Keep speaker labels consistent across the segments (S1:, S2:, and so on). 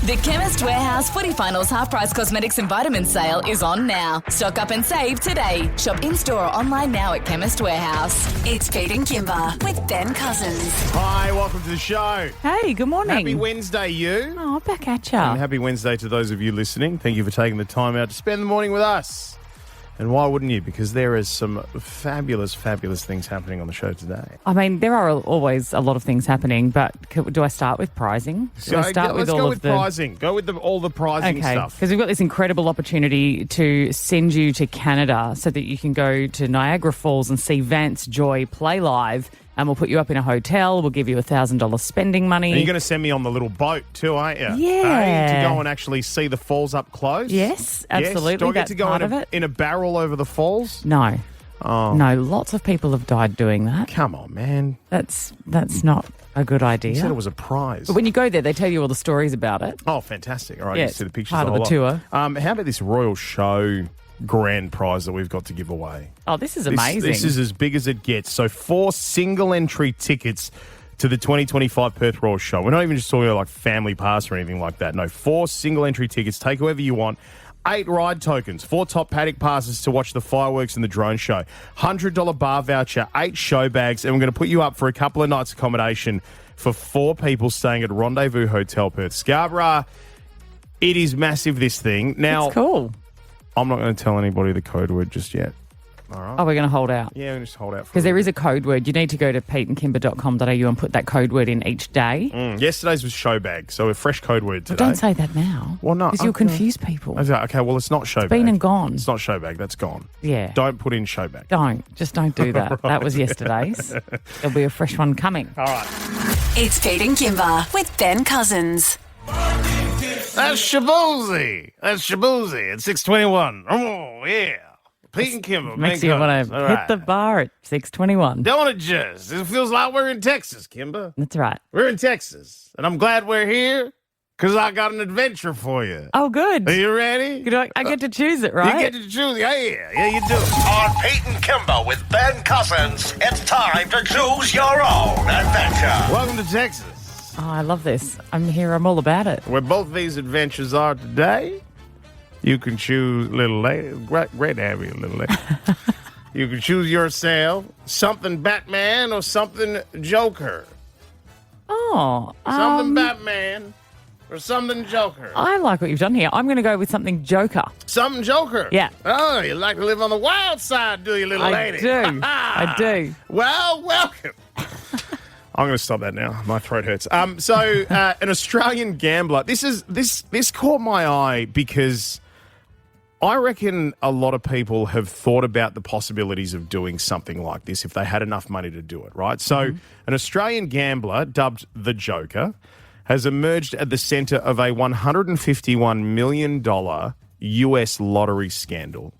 S1: The Chemist Warehouse Footy Finals half-price cosmetics and vitamin sale is on now. Stock up and save today. Shop in-store or online now at Chemist Warehouse. It's Pete and Kimber with Ben Cousins.
S2: Hi, welcome to the show.
S3: Hey, good morning.
S2: Happy Wednesday, you.
S3: Oh, back at ya.
S2: And happy Wednesday to those of you listening. Thank you for taking the time out to spend the morning with us. And why wouldn't you? Because there is some fabulous, fabulous things happening on the show today.
S3: I mean, there are always a lot of things happening, but do I start with prizing?
S2: Let's go with pricing. Go with all the pricing stuff.
S3: Because we've got this incredible opportunity to send you to Canada so that you can go to Niagara Falls and see Vance Joy play live. And we'll put you up in a hotel. We'll give you $1,000 spending money.
S2: And you're going to send me on the little boat too, aren't you?
S3: Yeah.
S2: To go and actually see the falls up close?
S3: Yes, absolutely.
S2: Yes. Do I get
S3: That's
S2: to go in a barrel over the falls?
S3: No.
S2: Oh.
S3: No, lots of people have died doing that.
S2: Come on, man.
S3: That's not a good idea.
S2: You said it was a prize.
S3: But when you go there, they tell you all the stories about it.
S2: Oh, fantastic. All right,
S3: Yeah,
S2: you see the pictures.
S3: part of the tour.
S2: How about this Royal Show grand prize that we've got to give away?
S3: Oh, this is amazing.
S2: This is as big as it gets. So 4 single entry tickets to the 2025 Perth Royal Show. We're not even just talking about like family pass or anything like that. No, 4 single entry tickets. Take whoever you want. 8 ride tokens, 4 top paddock passes to watch the fireworks and the drone show, $100 bar voucher, 8 show bags, and we're going to put you up for a couple of nights accommodation for 4 people staying at Rendezvous Hotel Perth Scarborough. It is massive, this thing. Now,
S3: it's cool.
S2: I'm not going to tell anybody the code word just yet. All right.
S3: Oh, we're going to hold out.
S2: Yeah, we're going to just hold out.
S3: Because there is a code word. You need to go to peteandkimber.com.au and put that code word in each day.
S2: Yesterday's was show bag, so a fresh code word today.
S3: Well, don't say that now.
S2: Well, no.
S3: Because you'll confuse people.
S2: Okay, well, it's not show bag.
S3: Been and gone.
S2: It's not show bag. That's gone.
S3: Yeah.
S2: Don't put in show bag.
S3: Just don't do that.
S2: Right.
S3: That was yesterday's. There'll be a fresh one coming.
S2: All right.
S1: It's Pete and Kimber with Ben Cousins.
S2: That's Shabozy. That's Shabozy at 6:21. Oh, yeah. Pete and Kimber.
S3: Makes you want to hit the bar at 6:21.
S2: Don't adjust. It feels like we're in Texas, Kimber.
S3: That's right.
S2: We're in Texas, and I'm glad we're here because I got an adventure for you.
S3: Oh, good.
S2: Are you ready?
S3: I get to choose it, right?
S2: You get to choose. Yeah, you do.
S4: On Pete and Kimber with Ben Cousins, it's time to choose your own adventure.
S2: Welcome to Texas.
S3: Oh, I love this. I'm here. I'm all about it.
S2: Where both these adventures are today, you can choose, little lady. Great to have you, little lady. You can choose yourself something Batman or something Joker.
S3: Oh.
S2: Something Batman or something Joker.
S3: I like what you've done here. I'm going to go with something Joker.
S2: Something Joker.
S3: Yeah.
S2: Oh, you like to live on the wild side, do you, little lady?
S3: I do.
S2: Well, welcome. I'm going to stop that now. My throat hurts. An Australian gambler. This caught my eye because I reckon a lot of people have thought about the possibilities of doing something like this if they had enough money to do it, right? So an Australian gambler dubbed the Joker has emerged at the centre of a $151 million US lottery scandal.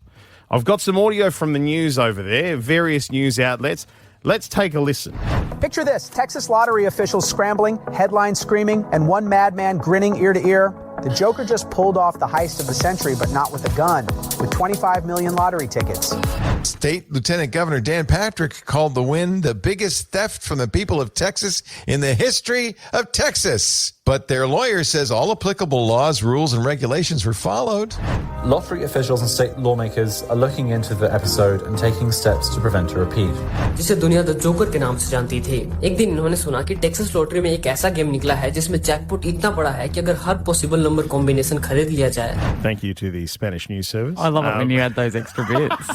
S2: I've got some audio from the news over there, various news outlets. Let's take a listen.
S5: Picture this, Texas lottery officials scrambling, headlines screaming, and one madman grinning ear to ear. The Joker just pulled off the heist of the century, but not with a gun, with 25 million lottery tickets.
S6: State Lieutenant Governor Dan Patrick called the win the biggest theft from the people of Texas in the history of Texas. But their lawyer says all applicable laws, rules, and regulations were followed.
S7: Lottery officials and state lawmakers are looking into the episode and taking steps to prevent a repeat.
S8: जिसे दुनिया the joker के नाम से जानती थी। एक दिन इन्होंने सुना कि टेक्सास लॉटरी में एक ऐसा गेम निकला है जिसमें जैकपॉट इतना बड़ा है कि अगर हर पॉसिबल नंबर कॉम्बिनेशन खरीद लिया जाए।
S2: Thank you to the Spanish news service.
S3: I love it when you add those extra bits.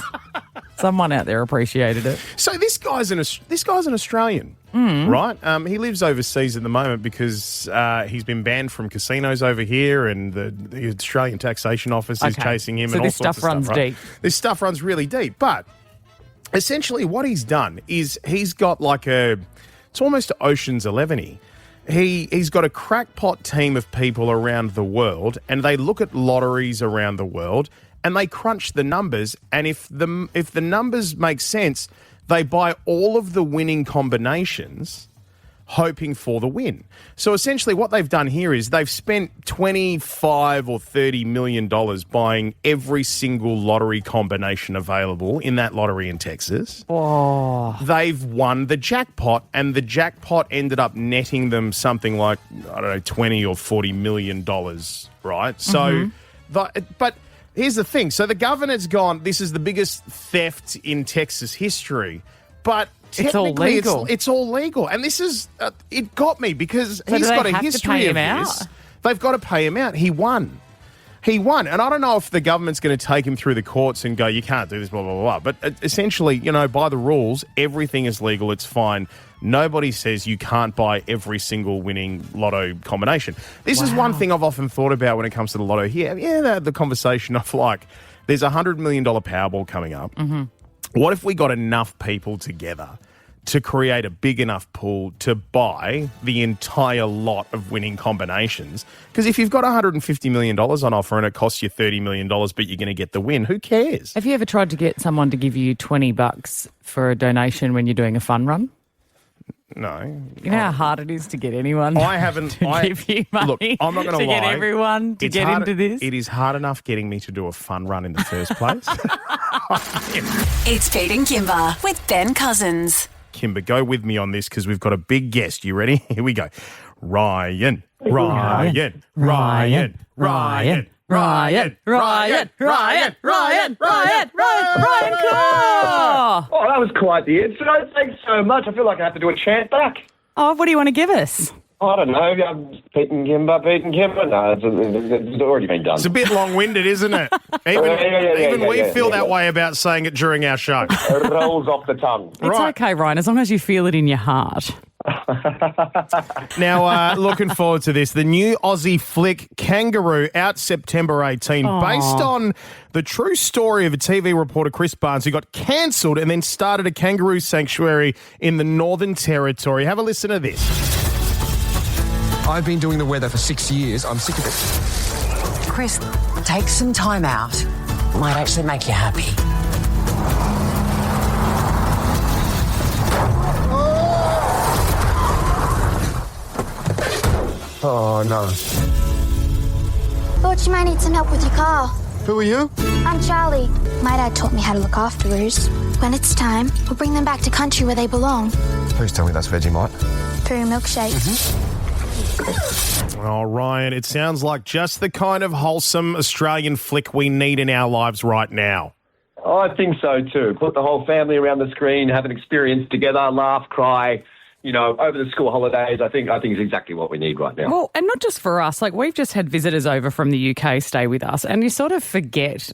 S3: Someone out there appreciated it.
S2: So this guy's an Australian, right? He lives overseas at the moment because he's been banned from casinos over here, and the Australian Taxation Office is chasing him.
S3: So
S2: and all
S3: this
S2: sorts
S3: stuff runs
S2: of right?
S3: deep.
S2: This stuff runs really deep. But essentially, what he's done is he's got it's almost Ocean's 11-y. He's got a crackpot team of people around the world, and they look at lotteries around the world. And they crunch the numbers, and if the numbers make sense, they buy all of the winning combinations hoping for the win. So essentially what they've done here is they've spent $25 or $30 million buying every single lottery combination available in that lottery in Texas.
S3: Oh.
S2: They've won the jackpot, and the jackpot ended up netting them something like, I don't know, $20 or $40 million, right? So, but here's the thing. So the governor's gone, this is the biggest theft in Texas history, but technically, it's all legal. And this is, it got me because he's got a history of this. They've got to pay him out. He won. And I don't know if the government's going to take him through the courts and go, you can't do this, blah, blah, blah. But essentially, by the rules, everything is legal. It's fine. Nobody says you can't buy every single winning lotto combination. This is one thing I've often thought about when it comes to the lotto here. Yeah, the conversation of like, there's a $100 million Powerball coming up. Mm-hmm. What if we got enough people together to create a big enough pool to buy the entire lot of winning combinations? Because if you've got $150 million on offer and it costs you $30 million, but you're going to get the win, who cares?
S3: Have you ever tried to get someone to give you $20 for a donation when you're doing a fun run?
S2: No.
S3: You know how hard it is to get anyone
S2: I haven't,
S3: to give you money?
S2: Look, I'm not going to lie.
S3: To get everyone to get into this?
S2: It is hard enough getting me to do a fun run in the first place.
S1: It's Pete and Kimber with Ben Cousins.
S2: Kimber, go with me on this because we've got a big guest. You ready? Here we go. Ryan Corr.
S9: Oh, that was quite the intro. Thanks so much. I feel like I have to do a chant back.
S3: Oh, what do you want to give us?
S9: I don't know. Pete and Kimber. No, it's already been done.
S2: It's a bit long-winded, isn't it? Even we feel that way about saying it during our show.
S9: It rolls off the tongue.
S3: It's okay, Ryan, as long as you feel it in your heart.
S2: Now, looking forward to this. The new Aussie flick Kangaroo out September 18, based on the true story of a TV reporter, Chris Barnes, who got cancelled and then started a kangaroo sanctuary in the Northern Territory. Have a listen to this.
S10: I've been doing the weather for 6 years. I'm sick of it.
S11: Chris, take some time out. It might actually make you happy.
S10: Oh, no.
S12: Thought you might need some help with your car.
S10: Who are you?
S12: I'm Charlie. My dad taught me how to look after hers. When it's time, we'll bring them back to country where they belong.
S10: Please tell me that's Vegemite.
S12: Through a milkshake.
S2: Oh, Ryan, it sounds like just the kind of wholesome Australian flick we need in our lives right now.
S9: Oh, I think so too. Put the whole family around the screen, have an experience together, laugh, cry, over the school holidays. I think it's exactly what we need right now.
S3: Well, and not just for us. Like, we've just had visitors over from the UK stay with us, and you sort of forget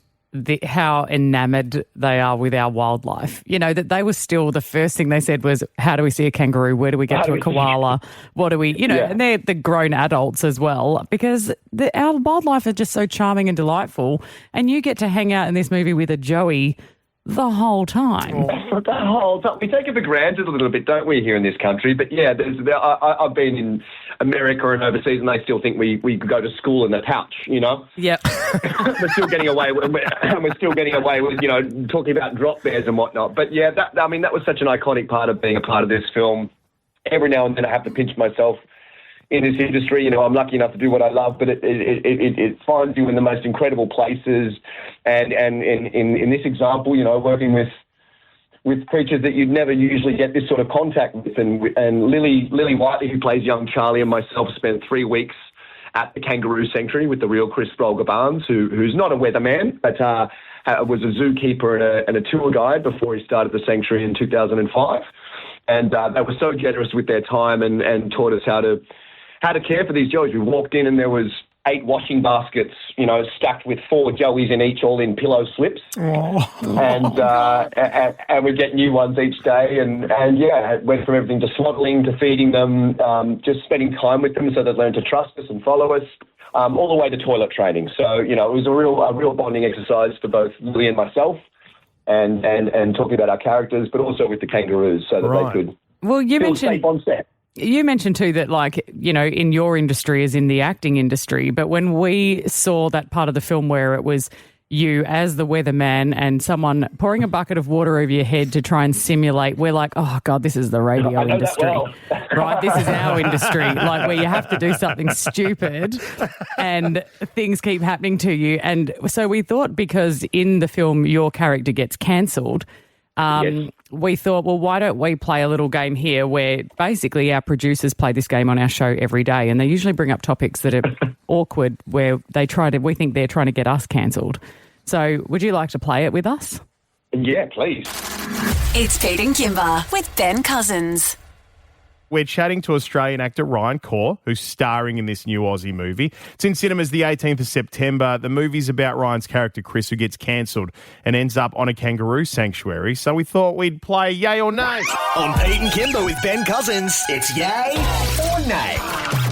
S3: how enamoured they are with our wildlife. That they were still, the first thing they said was, how do we see a kangaroo? Where do we get to a koala? What do we, and they're the grown adults as well, because our wildlife are just so charming and delightful. And you get to hang out in this movie with a Joey the whole time.
S9: The whole time. We take it for granted a little bit, don't we, here in this country? But yeah, I've been in America and overseas, and they still think we go to school in the pouch.
S3: Yep.
S9: we're still getting away with talking about drop bears and whatnot. But yeah, that was such an iconic part of being a part of this film. Every now and then I have to pinch myself in this industry. I'm lucky enough to do what I love, but it finds you in the most incredible places. And in this example, working with creatures that you'd never usually get this sort of contact with. And Lily Whiteley, who plays young Charlie, and myself spent 3 weeks at the Kangaroo Sanctuary with the real Chris Barnes, who's not a weatherman, but was a zookeeper and a tour guide before he started the sanctuary in 2005. And they were so generous with their time and taught us how to care for these joeys. We walked in and there was 8 washing baskets, stacked with 4 joeys in each, all in pillow slips. And we get new ones each day. And it went from everything to swaddling to feeding them, just spending time with them so they learn to trust us and follow us, all the way to toilet training. So, it was a real bonding exercise for both Lily and myself, and talking about our characters, but also with the kangaroos so that they could feel safe on set.
S3: You mentioned too that, in your industry as in the acting industry, but when we saw that part of the film where it was you as the weatherman and someone pouring a bucket of water over your head to try and simulate. We're like, oh, God, this is the radio industry. Right? This is our industry, like where you have to do something stupid and things keep happening to you. And so we thought, because in the film your character gets cancelled, we thought, well, why don't we play a little game here where basically our producers play this game on our show every day, and they usually bring up topics that are awkward where we think they're trying to get us cancelled. So would you like to play it with us?
S9: Yeah, please.
S11: It's Pete and Kimber with Ben Cousins.
S2: We're chatting to Australian actor Ryan Corr, who's starring in this new Aussie movie. It's in cinemas the 18th of September. The movie's about Ryan's character, Chris, who gets cancelled and ends up on a kangaroo sanctuary. So we thought we'd play Yay or Nay.
S4: On Pete and Kimber with Ben Cousins, it's Yay or Nay.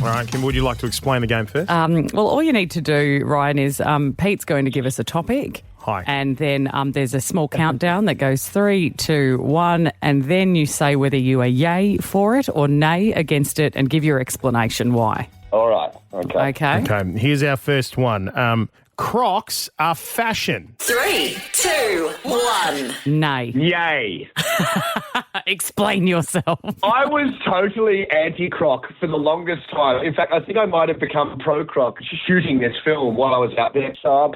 S2: All right, Kimber, would you like to explain the game first?
S3: Well, all you need to do, Ryan, is Pete's going to give us a topic.
S2: Hi.
S3: And then there's a small countdown that goes 3, 2, 1, and then you say whether you are yay for it or nay against it and give your explanation why.
S9: All right. Okay.
S2: Okay, here's our first one. Crocs are fashion.
S11: 3, 2, 1.
S3: Nay.
S9: Yay.
S3: Explain yourself.
S9: I was totally anti-croc for the longest time. In fact, I think I might have become pro-croc shooting this film while I was out there. So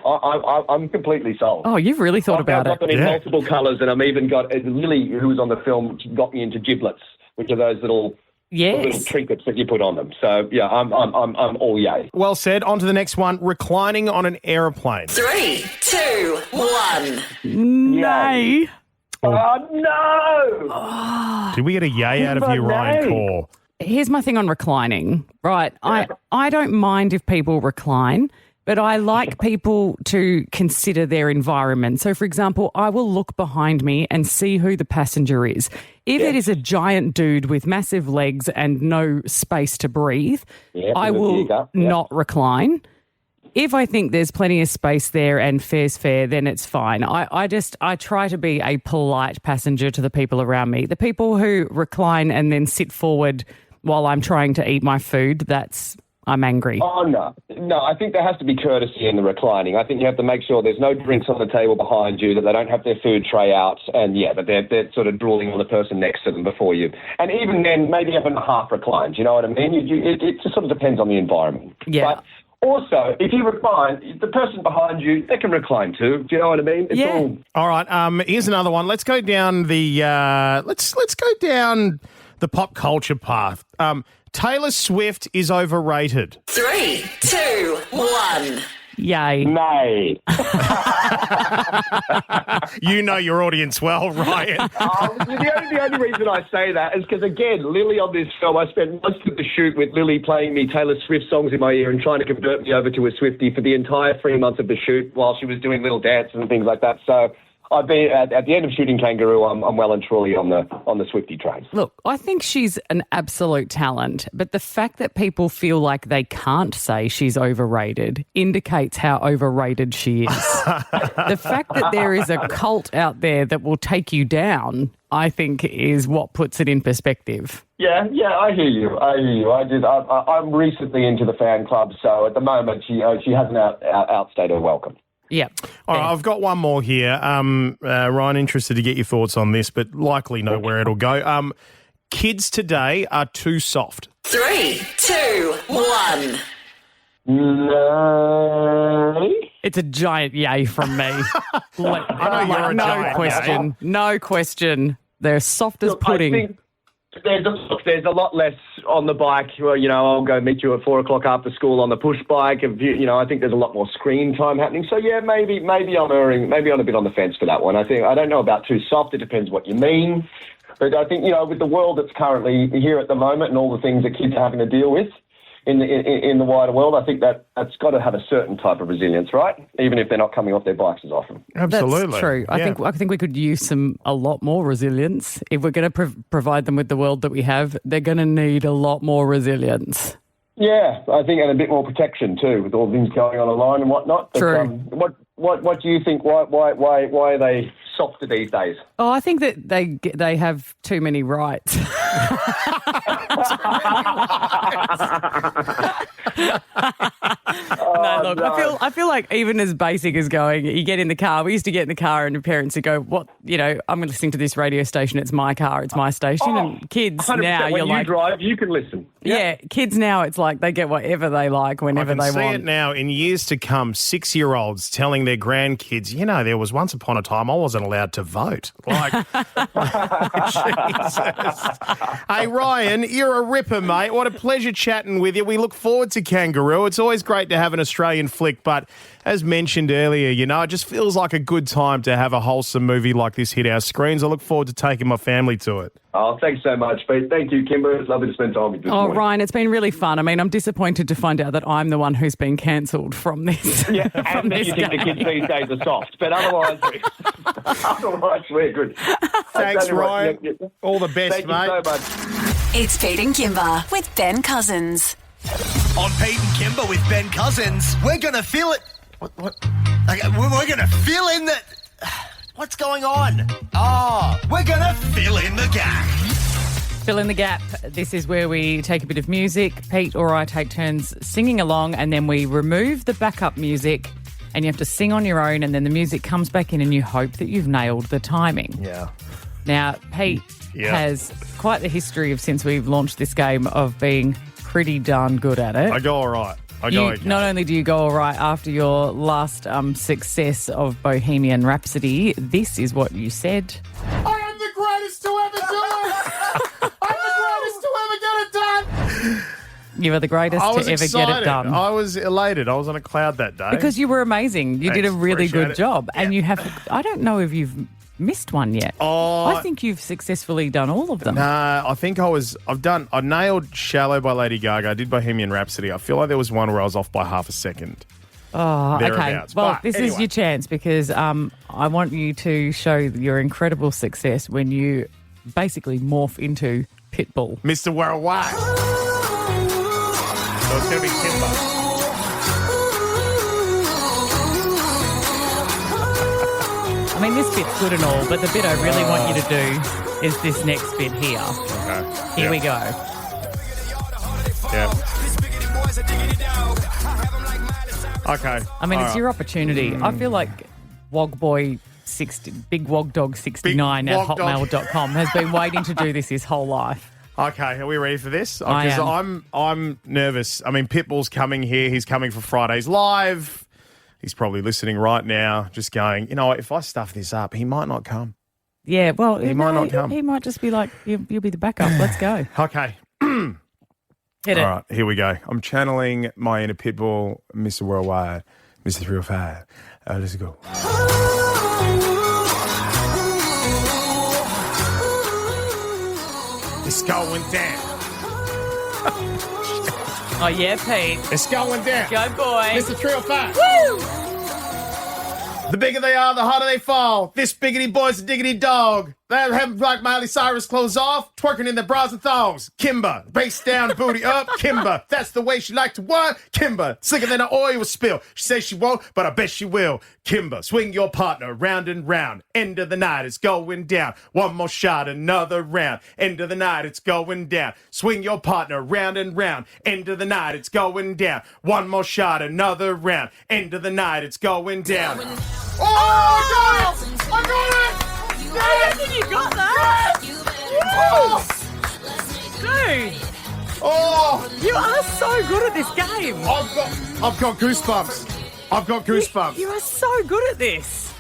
S9: I'm completely sold.
S3: Oh, you've really thought about it.
S9: I've got them in multiple colours, and I've even got Lily, who was on the film, got me into giblets, which are those little trinkets that you put on them. So yeah, I'm all yay.
S2: Well said. On to the next one. Reclining on an aeroplane.
S11: 3, 2, 1.
S3: Nay.
S9: Oh no!
S2: Did we get a yay out of you, Ryan Corr?
S3: Here's my thing on reclining. Right, I don't mind if people recline, but I like people to consider their environment. So, for example, I will look behind me and see who the passenger is. If it is a giant dude with massive legs and no space to breathe, I will not recline. If I think there's plenty of space there and fair's fair, then it's fine. I try to be a polite passenger to the people around me. The people who recline and then sit forward while I'm trying to eat my food, I'm angry.
S9: Oh, no. No, I think there has to be courtesy in the reclining. I think you have to make sure there's no drinks on the table behind you, that they don't have their food tray out, and that they're sort of drooling on the person next to them before you. And even then, maybe having a half reclined, you know what I mean? It just sort of depends on the environment.
S3: Yeah.
S9: But also, if you recline, the person behind you, they can recline too. Do you know what I mean? It's
S2: all right. Here's another one. Let's go down the let's go down the pop culture path. Taylor Swift is overrated.
S11: 3, 2, 1.
S3: Yay.
S9: Nay.
S2: You know your audience well, Ryan.
S9: The only reason I say that is because, again, Lily on this film, I spent most of the shoot with Lily playing me Taylor Swift songs in my ear and trying to convert me over to a Swiftie for the entire 3 months of the shoot while she was doing little dances and things like that. So I've been at the end of shooting Kangaroo. I'm well and truly on the Swiftie train.
S3: Look, I think she's an absolute talent, but the fact that people feel like they can't say she's overrated indicates how overrated she is. The fact that there is a cult out there that will take you down, I think, is what puts it in perspective.
S9: Yeah, I hear you. I'm recently into the fan club, so at the moment she hasn't outstayed her welcome.
S3: Yeah.
S2: All right, I've got one more here. Ryan, interested to get your thoughts on this, but likely know where it'll go. Kids today are too soft.
S11: 3, 2, 1.
S9: No.
S3: It's a giant yay from me.
S2: I know you're a giant
S3: question.
S2: yay.
S3: No question. They're soft as pudding.
S9: I think there's a lot less on the bike. I'll go meet you at 4 o'clock after school on the push bike. I think there's a lot more screen time happening. So yeah, maybe I'm erring, maybe I'm a bit on the fence for that one. I don't know about too soft. It depends what you mean. But I think with the world that's currently here at the moment and all the things that kids are having to deal with in the wider world, I think that's got to have a certain type of resilience, right? Even if they're not coming off their bikes as often.
S2: Absolutely,
S3: that's true. I think we could use a lot more resilience if we're going to provide them with the world that we have. They're going to need a lot more resilience.
S9: Yeah, I think, and a bit more protection too, with all the things going on online and whatnot. But,
S3: true.
S9: What do you think? Why are they softer these days?
S3: Oh, I think that they have too many rights. Look,
S9: no.
S3: I feel like even as basic as going, you get in the car. We used to get in the car and your parents would go, "What? I'm listening to this radio station. It's my car. It's my station." And kids
S9: 100%.
S3: now,
S9: when
S3: you're
S9: you
S3: like,
S9: drive, you can listen.
S3: yeah. Kids now, it's like they get whatever they like whenever
S2: I can
S3: they
S2: see
S3: want.
S2: it now. In years to come, 6-year-olds telling their grandkids, there was once upon a time I wasn't allowed to vote. Like, Jesus. Hey, Ryan, you're a ripper, mate. What a pleasure chatting with you. We look forward to Kangaroo. It's always great to have an Australian flick, but as mentioned earlier, it just feels like a good time to have a wholesome movie like this hit our screens. I look forward to taking my family to it.
S9: Oh, thanks so much, Pete. Thank you, Kimber. It's lovely to spend time with you this morning.
S3: Ryan, it's been really fun. I mean, I'm disappointed to find out that I'm the one who's been cancelled from this.
S9: Yeah,
S3: from
S9: and
S3: this
S9: you think the
S3: game.
S9: kids these days are soft, but otherwise we're good.
S2: Thanks,
S9: Okay,
S2: Ryan.
S9: yeah.
S2: All the best,
S9: Thank
S2: mate.
S9: you so much.
S1: It's Pete and Kimber with Ben Cousins.
S13: On Pete and Kimber with Ben Cousins, we're going to feel it. What? Okay, we're going to fill in the... What's going on? We're going to fill in the gap.
S3: Fill in the gap. This is where we take a bit of music. Pete or I take turns singing along, and then we remove the backup music, and you have to sing on your own, and then the music comes back in, and you hope that you've nailed the timing.
S2: Yeah.
S3: Now, Pete has quite the history of, since we've launched this game, of being pretty darn good at it.
S2: I go all right.
S3: Not only do you go all right after your last success of Bohemian Rhapsody, this is what you said.
S2: I am the greatest to ever do it! I'm the greatest to ever get it done!
S3: You are the greatest to ever get it done.
S2: I was elated. I was on a cloud that day.
S3: Because you were amazing. You did a
S2: Thanks,
S3: really
S2: appreciate
S3: good
S2: it.
S3: job. And you have, I don't know if you've missed one yet. I think you've successfully done all of them.
S2: Nah, I think I nailed Shallow by Lady Gaga. I did Bohemian Rhapsody. I feel like there was one where I was off by half a second.
S3: Oh, okay.
S2: Thereabouts.
S3: Well,
S2: But
S3: this is
S2: anyway.
S3: your chance because I want you to show your incredible success when you basically morph into Pitbull.
S2: Mr. Worldwide. So it's going to be Kimber.
S3: I mean, this bit's good and all, but the bit I really want you to do is this next bit here.
S2: Okay.
S3: Here we go.
S2: Yeah. Okay.
S3: I mean,
S2: All
S3: it's
S2: right.
S3: your opportunity. I feel like Big Wog Dog 69
S2: Big
S3: at
S2: Wog Dog.
S3: hotmail.com has been waiting to do this his whole life.
S2: Okay, are we ready for this?
S3: I
S2: Because
S3: am.
S2: I'm nervous. I mean, Pitbull's coming here. He's coming for Fridays Live. He's probably listening right now, just going, if I stuff this up, he might not come.
S3: Yeah, well,
S2: He might not come.
S3: He might just be like, you'll be the backup. Let's go.
S2: Okay.
S3: Hit it.
S2: All right, here we go. I'm channeling my inner Pitbull, Mr. Worldwide, Mr. 305. Let's go. It's going down.
S3: Oh, yeah, Pete.
S2: It's going down.
S3: Go, boy.
S2: Mr. 305.
S3: Woo!
S2: The bigger they are, the harder they fall. This biggity boy's a diggity dog. They have like Miley Cyrus clothes off, twerking in their bras and thongs. Kimber, bass down, booty up. Kimber, that's the way she like to work. Kimber, slicker than an oil spill. She says she won't, but I bet she will. Kimber, swing your partner round and round. End of the night, it's going down. One more shot, another round. End of the night, it's going down. Swing your partner round and round. End of the night, it's going down. One more shot, another round. End of the night, it's going down. Oh, I got it! I got it!
S3: I think you got that.
S2: Oh!
S3: Dude,
S2: Oh!
S3: you are so good at this game.
S2: I've got goosebumps. I've got goosebumps.
S3: You are so good at this.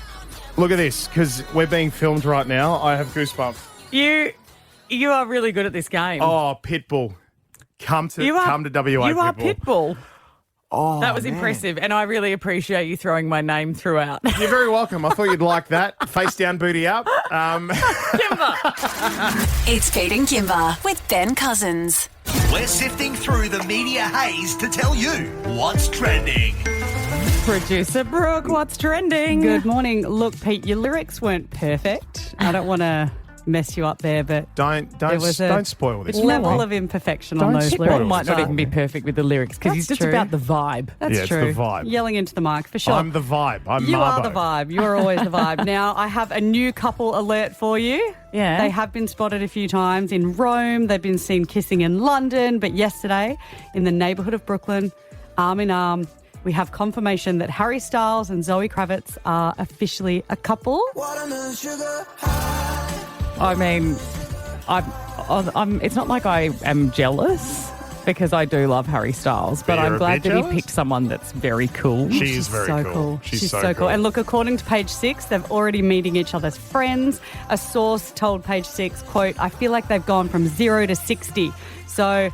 S2: Look at this, because we're being filmed right now. I have goosebumps.
S3: You are really good at this game.
S2: Oh, Pitbull. Come to WA,
S3: you are
S2: Pitbull.
S3: Pitbull.
S2: Oh,
S3: That was
S2: man.
S3: impressive, and I really appreciate you throwing my name throughout.
S2: You're very welcome. I thought you'd like that. Face down, booty up.
S3: Kimber.
S1: It's Pete and Kimber with Ben Cousins.
S13: We're sifting through the media haze to tell you what's trending.
S3: Producer Brooke, what's trending?
S14: Good morning. Look, Pete, your lyrics weren't perfect. I don't want to mess you up there, but
S2: Don't spoil this.
S14: level of imperfection on those
S3: Pitbull
S14: lyrics.
S3: might not even be perfect with the lyrics because he's
S14: That's
S3: just
S14: true.
S3: about the vibe.
S14: That's
S2: Yeah, it's
S14: true.
S2: the vibe.
S14: Yelling into the mic, for sure.
S2: I'm the vibe. I'm
S14: You
S2: Marbo.
S14: are the vibe. You're always the vibe. Now, I have a new couple alert for you.
S3: Yeah.
S14: They have been spotted a few times in Rome. They've been seen kissing in London. But yesterday, in the neighbourhood of Brooklyn, arm in arm, we have confirmation that Harry Styles and Zoe Kravitz are officially a couple.
S3: I mean, I'm. It's not like I am jealous because I do love Harry Styles, but I'm glad that he picked someone that's very cool.
S2: She's very cool.
S3: She's
S14: so cool. And look, according to Page Six, they've already meeting each other's friends. A source told Page Six, quote, "I feel like they've gone from 0 to 60." So,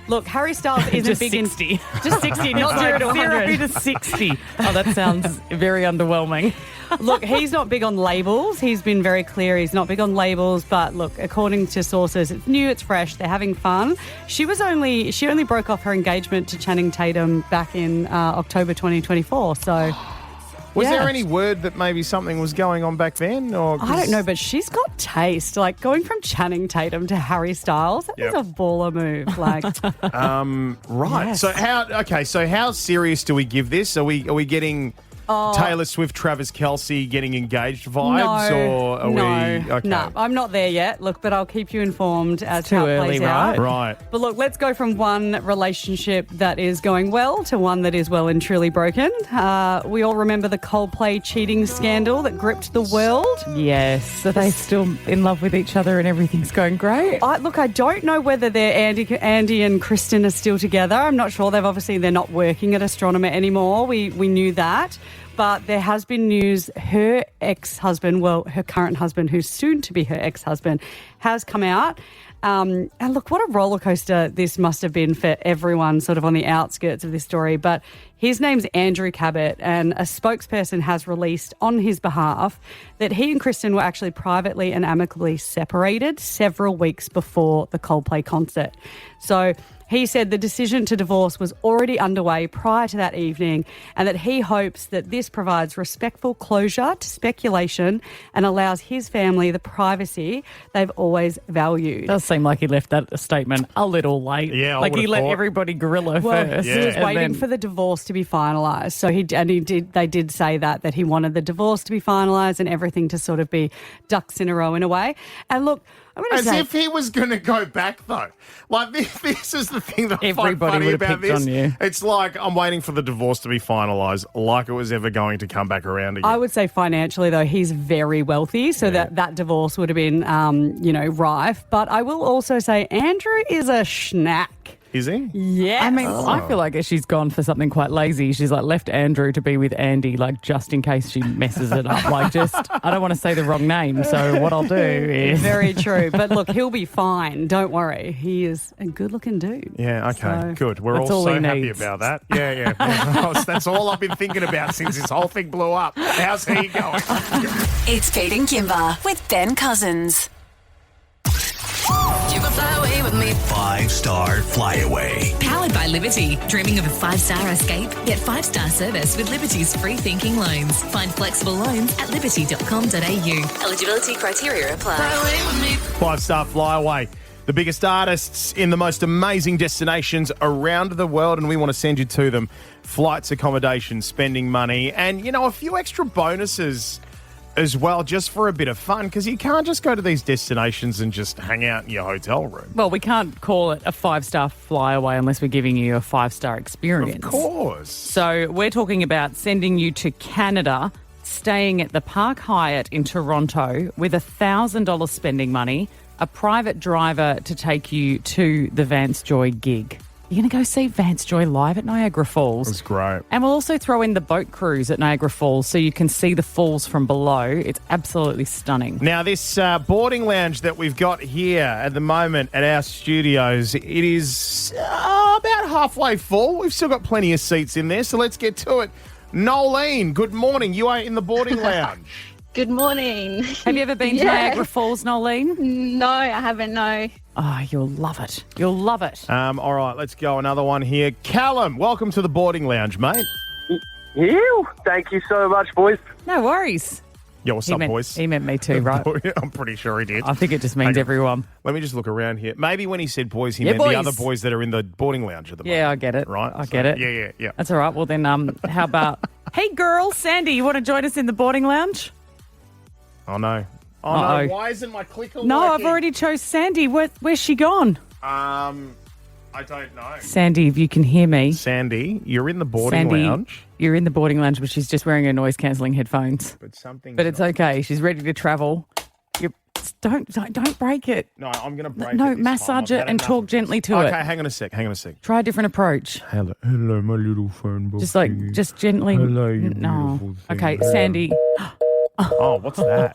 S14: look, Harry Styles isn't
S3: Just
S14: big
S3: 60.
S14: in just 60, not 0 to 100.
S3: 0 to 60. Oh, that sounds very underwhelming.
S14: Look, he's not big on labels. He's been very clear he's not big on labels. But look, according to sources, it's new, it's fresh, they're having fun. She only broke off her engagement to Channing Tatum back in October 2024. So,
S2: was there any word that maybe something was going on back then? Or
S14: I don't know, but she's got taste. Like going from Channing Tatum to Harry Styles, that was a baller move. Like,
S2: right.
S14: Yes.
S2: So how serious do we give this? Are we getting Taylor Swift, Travis Kelce getting engaged vibes, or are we? Okay.
S14: No, I'm not there yet. Look, but I'll keep you informed as
S3: too
S14: how it
S3: early,
S14: plays out.
S2: Right.
S14: But look, let's go from one relationship that is going well to one that is well and truly broken. We all remember the Coldplay cheating scandal that gripped the world.
S3: Yes. Are they still in love with each other and everything's going great?
S14: I don't know whether Andy and Kristen are still together. I'm not sure. They're not working at Astronomer anymore. We knew that. But there has been news, her ex-husband, her current husband, who's soon to be her ex-husband, has come out. And look, what a roller coaster this must have been for everyone sort of on the outskirts of this story. But his name's Andrew Cabot, and a spokesperson has released on his behalf that he and Kristen were actually privately and amicably separated several weeks before the Coldplay concert. So he said the decision to divorce was already underway prior to that evening, and that he hopes that this provides respectful closure to speculation and allows his family the privacy they've always valued.
S3: Does seem like he left that statement a little late.
S2: Yeah,
S3: like he let everybody gorilla first.
S14: He was waiting for the divorce to be finalised. So they did say that he wanted the divorce to be finalised and everything to sort of be ducks in a row in a way. And look,
S2: As if he was going to go back, though. Like, this is the thing that I find
S3: everybody
S2: funny
S3: would have
S2: about
S3: picked
S2: this.
S3: on you.
S2: It's like I'm waiting for the divorce to be finalised, like it was ever going to come back around again.
S14: I would say financially, though, he's very wealthy, so that divorce would have been, rife. But I will also say Andrew is a schnack.
S2: Is he?
S14: Yeah.
S3: I mean, I feel like she's gone for something quite lazy. She's like left Andrew to be with Andy, like just in case she messes it up. Like I don't want to say the wrong name. So what I'll do is.
S14: Very true. But look, he'll be fine. Don't worry. He is a good looking dude.
S2: Yeah, okay,
S14: So,
S2: good. We're all so happy about that. Yeah. That's all I've been thinking about since this whole thing blew up. How's he going?
S11: It's Pete and Kimber with Ben Cousins.
S1: You can fly away with me.
S13: 5-star Flyaway.
S1: Powered by Liberty. Dreaming of a 5-star escape? Get 5-star service with Liberty's free thinking loans. Find flexible loans at liberty.com.au. Eligibility criteria apply. Fly away with me.
S2: 5-star Flyaway. The biggest artists in the most amazing destinations around the world, and we want to send you to them. Flights, accommodation, spending money, and, a few extra bonuses as well, just for a bit of fun, because you can't just go to these destinations and just hang out in your hotel room.
S3: Well, we can't call it a 5-star flyaway unless we're giving you a 5-star experience.
S2: Of course.
S3: So we're talking about sending you to Canada, staying at the Park Hyatt in Toronto with $1,000 spending money, a private driver to take you to the Vance Joy gig. You're going to go see Vance Joy live at Niagara Falls.
S2: That's great.
S3: And we'll also throw in the boat cruise at Niagara Falls so you can see the falls from below. It's absolutely stunning.
S2: Now, this boarding lounge that we've got here at the moment at our studios, it is about halfway full. We've still got plenty of seats in there, so let's get to it. Nolene, good morning. You are in the boarding lounge.
S15: Good morning.
S3: Have you ever been to Niagara Falls, Nolene?
S15: No, I haven't, no.
S3: Oh, you'll love it. You'll love it.
S2: All right, let's go. Another one here. Callum, welcome to the boarding lounge, mate.
S16: Ew, thank you so much, boys.
S3: No worries.
S2: Yo, what's up, boys?
S3: He meant me too, right?
S2: I'm pretty sure he did.
S3: I think it just means everyone.
S2: Let me just look around here. Maybe when he said boys, he meant
S3: boys.
S2: the other boys that are in the boarding lounge at the moment.
S3: Yeah, I get it.
S2: Right?
S3: I get it.
S2: Yeah.
S3: That's all right. Well, then, how about... Hey, girl, Sandy, you want to join us in the boarding lounge?
S2: Oh, no. Oh,
S3: Uh-oh.
S2: no. Why isn't my clicker
S3: No,
S2: working?
S3: I've already chose Sandy. Where's she gone?
S2: I I don't know.
S3: Sandy, if you can hear me.
S2: Sandy, you're in the boarding lounge.
S3: You're in the boarding lounge, but she's just wearing her noise-cancelling headphones.
S2: But
S3: it's okay. She's ready to travel. Don't break it.
S2: No, I'm going to break it.
S3: No,
S2: this
S3: massage
S2: time.
S3: it and talk gently to it.
S2: Okay, hang on a sec.
S3: Try a different approach.
S2: Hello, my little phone book.
S3: Just gently.
S2: Hello, you
S3: No.
S2: beautiful thing.
S3: Okay, Sandy.
S2: Oh, what's that?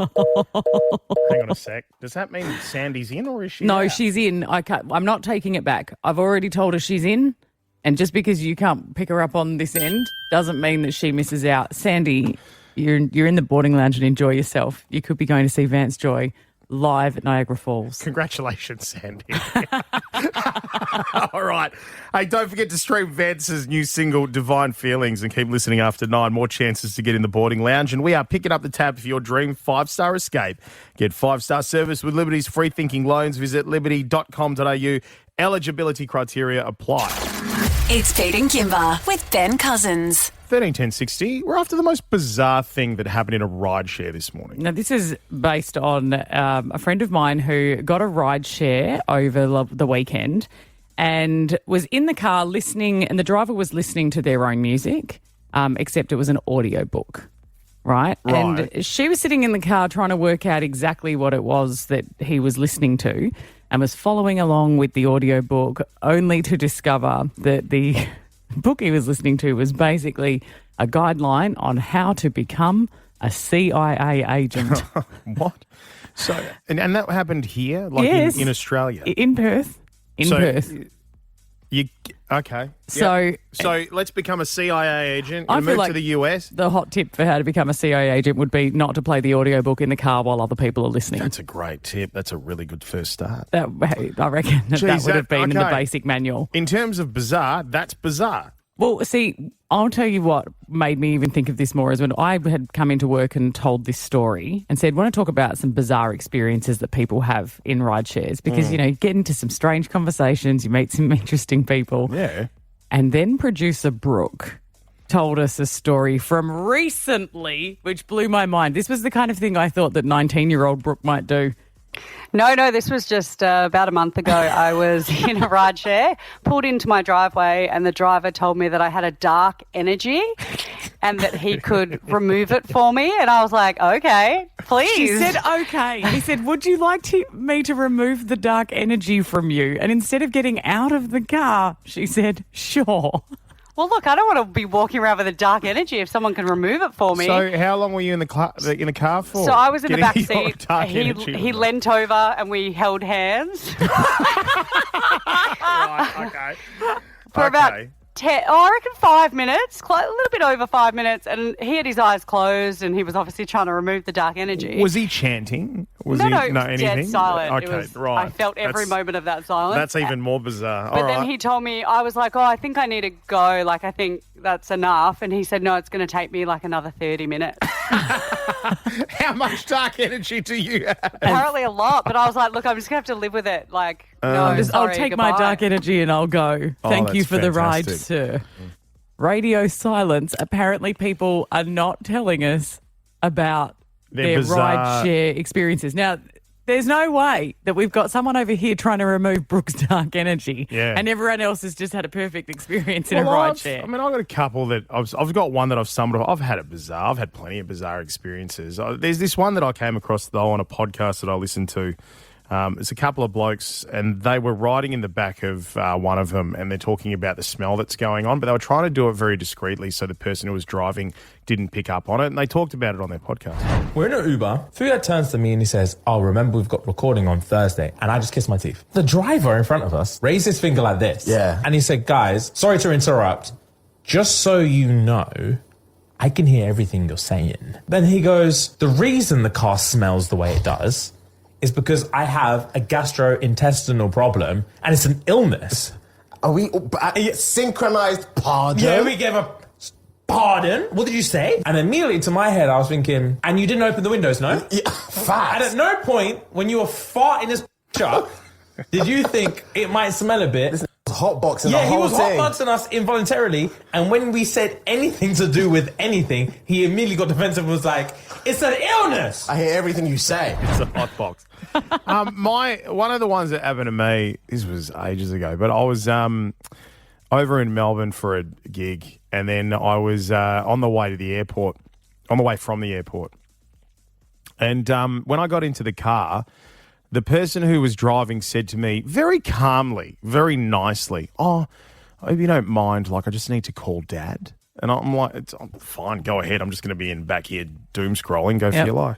S2: Hang on a sec. Does that mean Sandy's in or is she
S3: No,
S2: out?
S3: she's in. I'm not taking it back. I've already told her she's in, and just because you can't pick her up on this end doesn't mean that she misses out. Sandy, you're in the boarding lounge and enjoy yourself. You could be going to see Vance Joy live at Niagara Falls.
S2: Congratulations, Sandy. All right. Hey, don't forget to stream Vance's new single, Divine Feelings, and keep listening after 9. More chances to get in the boarding lounge. And we are picking up the tab for your dream 5-star escape. Get 5-star service with Liberty's free thinking loans. Visit liberty.com.au. Eligibility criteria apply.
S1: It's Pete and Kimber with Ben Cousins.
S2: 131060. We're after the most bizarre thing that happened in a rideshare this morning.
S3: Now, this is based on a friend of mine who got a rideshare over the weekend and was in the car listening, and the driver was listening to their own music, except it was an audiobook, right? And she was sitting in the car trying to work out exactly what it was that he was listening to and was following along with the audiobook, only to discover that the book he was listening to was basically a guideline on how to become a CIA agent.
S2: What? So, and that happened here, like
S3: Yes.
S2: in Australia?
S3: In Perth. Perth.
S2: Okay.
S3: So
S2: let's become a CIA agent.
S3: I
S2: You
S3: feel
S2: move
S3: like
S2: to the US.
S3: The hot tip for how to become a CIA agent would be not to play the audiobook in the car while other people are listening.
S2: That's a great tip. That's a really good first start.
S3: I reckon that would have been in the
S2: okay.
S3: basic manual.
S2: In terms of bizarre, that's bizarre.
S3: Well, see, I'll tell you what made me even think of this more is when I had come into work and told this story and said, want to talk about some bizarre experiences that people have in rideshares because, you get into some strange conversations, you meet some interesting people.
S2: Yeah.
S3: And then producer Brooke told us a story from recently, which blew my mind. This was the kind of thing I thought that 19-year-old Brooke might do.
S14: No, this was just about a month ago. I was in a rideshare, pulled into my driveway, and the driver told me that I had a dark energy and that he could remove it for me. And I was like, okay, please.
S3: She said, okay. He said, would you like me to remove the dark energy from you? And instead of getting out of the car, she said, sure.
S14: Well, look, I don't want to be walking around with a dark energy if someone can remove it for me.
S2: So how long were you in the car for?
S14: So I was in the back
S2: Getting your
S14: seat.
S2: dark
S14: He
S2: energy
S14: leant over and we held hands.
S2: Right, okay.
S14: For about 5 minutes, a little bit over 5 minutes, and he had his eyes closed and he was obviously trying to remove the dark energy.
S2: Was he chanting?
S14: No, it was
S2: anything?
S14: dead silent.
S2: Okay, right.
S14: I felt every moment of that silence.
S2: That's even more bizarre.
S14: But
S2: All
S14: then
S2: right.
S14: he told me, I was like, I think I need to go. Like, I think that's enough. And he said, no, it's going to take me like another 30 minutes.
S2: How much dark energy do you have?
S14: Apparently a lot. But I was like, look, I'm just going to have to live with it. Like, no,
S3: I'll
S14: sorry,
S3: take
S14: goodbye.
S3: my dark energy and I'll go. Thank you
S2: that's
S3: for the ride,
S2: fantastic.
S3: sir. Radio silence. Apparently people are not telling us about their
S2: bizarre
S3: rideshare experiences. Now, there's no way that we've got someone over here trying to remove Brooke's dark energy and everyone else has just had a perfect experience in a rideshare.
S2: I've got a couple that I've got one that I've summed up. I've had plenty of bizarre experiences. There's this one that I came across, though, on a podcast that I listened to. It's a couple of blokes, and they were riding in the back of one of them, and they're talking about the smell that's going on, but they were trying to do it very discreetly so the person who was driving didn't pick up on it, and they talked about it on their podcast.
S17: We're in an Uber. Fuad turns to me and he says, remember we've got recording on Thursday. And I just kiss my teeth. The driver in front of us raised his finger like this. Yeah. And he said, guys, sorry to interrupt. Just so you know, I can hear everything you're saying. Then he goes, the reason the car smells the way it does is because I have a gastrointestinal problem and it's an illness.
S18: Are we synchronized pardon?
S17: Yeah, we gave a pardon. What did you say? And immediately to my head, I was thinking, and you didn't open the windows, no?
S18: Yeah, fast.
S17: And at no point, when you were farting this up, did you think it might smell a bit
S18: hotboxing the
S17: Yeah, he
S18: whole
S17: was
S18: thing.
S17: hotboxing us involuntarily, and when we said anything to do with anything, he immediately got defensive and was like, "It's an illness."
S18: I hear everything you say.
S2: It's a hot box. One of the ones that happened to me, this was ages ago, but I was over in Melbourne for a gig, and then I was on the way from the airport. And when I got into the car, the person who was driving said to me very calmly, very nicely, "Oh, if you don't mind, like I just need to call Dad." And I'm like, I'm fine, go ahead. I'm just going to be in back here doom scrolling, go for your life.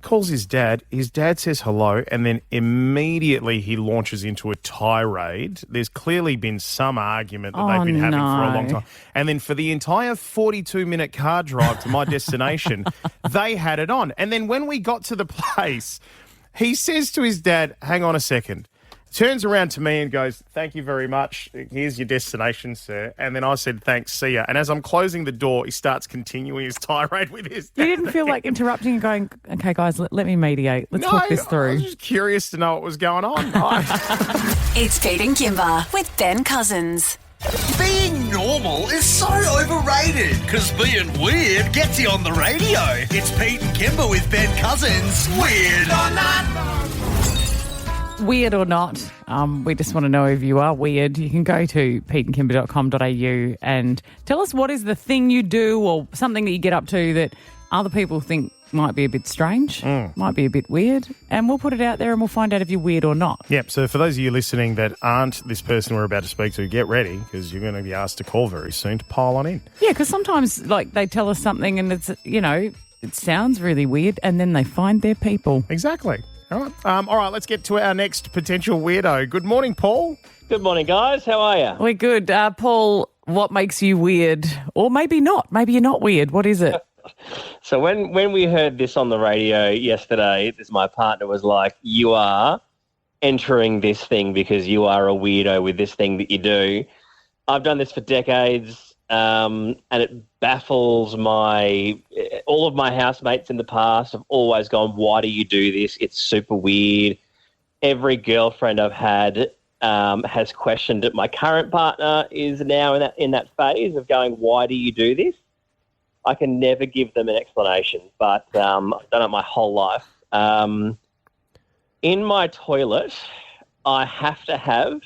S2: Calls his dad. His dad says hello, and then immediately he launches into a tirade. There's clearly been some argument that they've been having for a long time. And then for the entire 42-minute car drive to my destination, they had it on. And then when we got to the place, he says to his dad, "Hang on a second." Turns around to me and goes, "Thank you very much. Here's your destination, sir." And then I said, "Thanks, see ya." And as I'm closing the door, he starts continuing his tirade with his dad.
S3: You didn't feel like interrupting and going, "Okay, guys, let me mediate. Let's talk this through."
S2: I was just curious to know what was going on.
S1: It's Pete and Kimber with Ben Cousins.
S13: Being normal is so overrated because being weird gets you on the radio. It's Pete and Kimber with Ben Cousins. Weird or not?
S3: Weird or not, we just want to know if you are weird. You can go to peteandkimber.com.au and tell us what is the thing you do or something that you get up to that other people think might be a bit strange, might be a bit weird, and we'll put it out there and we'll find out if you're weird or not.
S2: Yep, so for those of you listening that aren't this person we're about to speak to, get ready because you're going to be asked to call very soon to pile on in.
S3: Yeah, because sometimes like they tell us something and it's, it sounds really weird and then they find their people.
S2: Exactly. All right, let's get to our next potential weirdo. Good morning, Paul.
S19: Good morning, guys. How are you?
S3: We're good. Paul, what makes you weird? Or maybe not. Maybe you're not weird. What is it?
S19: So when we heard this on the radio yesterday, my partner was like, "You are entering this thing because you are a weirdo with this thing that you do." I've done this for decades, and it baffles all of my housemates in the past have always gone, "Why do you do this? It's super weird." Every girlfriend I've had has questioned it. My current partner is now in that phase of going, "Why do you do this?" I can never give them an explanation, but I've done it my whole life. In my toilet, I have to have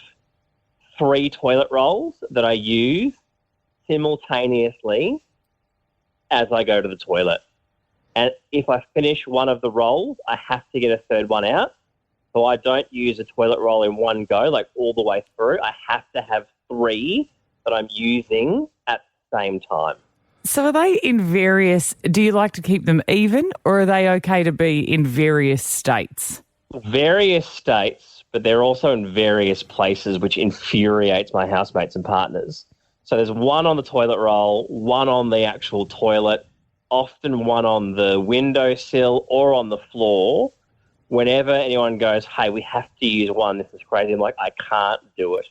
S19: 3 toilet rolls that I use simultaneously as I go to the toilet. And if I finish one of the rolls, I have to get a third one out. So I don't use a toilet roll in one go, like all the way through. I have to have 3 that I'm using at the same time.
S3: So are they in various, do you like to keep them even or are they okay to be in various states?
S19: Various states, but they're also in various places, which infuriates my housemates and partners. So there's one on the toilet roll, one on the actual toilet, often one on the windowsill or on the floor. Whenever anyone goes, "Hey, we have to use one, this is crazy," I'm like, I can't do it.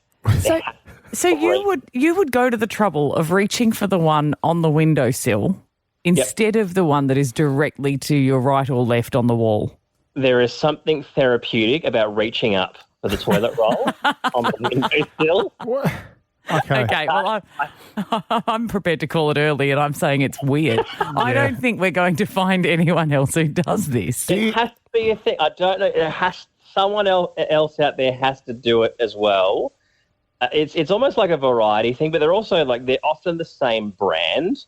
S3: So you would go to the trouble of reaching for the one on the windowsill instead of the one that is directly to your right or left on the wall?
S19: There is something therapeutic about reaching up for the toilet roll on the windowsill.
S3: Okay, well, I'm prepared to call it early and I'm saying it's weird. I don't think we're going to find anyone else who does this.
S19: It has to be a thing. I don't know. Someone else out there has to do it as well. It's almost like a variety thing, but they're often the same brand.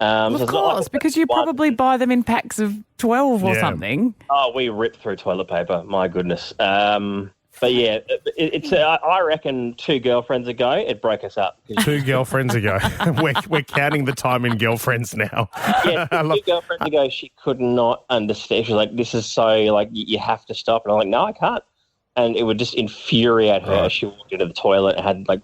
S3: Of course, because you probably buy them in packs of 12 or something.
S19: Oh, we rip through toilet paper. My goodness. But yeah, I reckon 2 girlfriends ago, it broke us up.
S2: 2 girlfriends ago. We're counting the time in girlfriends now.
S19: Yeah, 2 girlfriends ago, she could not understand. She was like, "This is so, you have to stop." And I'm like, "No, I can't." And it would just infuriate her. She walked into the toilet and had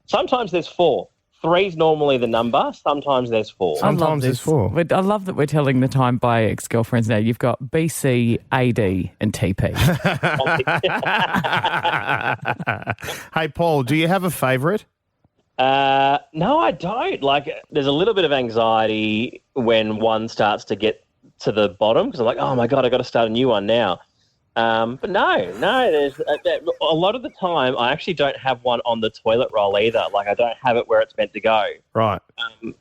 S19: sometimes there's 4. 3's normally the number. Sometimes there's 4.
S2: Sometimes there's 4.
S3: I love that we're telling the time by ex-girlfriends now. You've got BC, AD and TP.
S2: Hey, Paul, do you have a favourite?
S19: No, I don't. There's a little bit of anxiety when one starts to get to the bottom because I'm like, "Oh, my God, I've got to start a new one now." But no, there's a lot of the time I actually don't have one on the toilet roll either. Like I don't have it where it's meant to go.
S2: Right.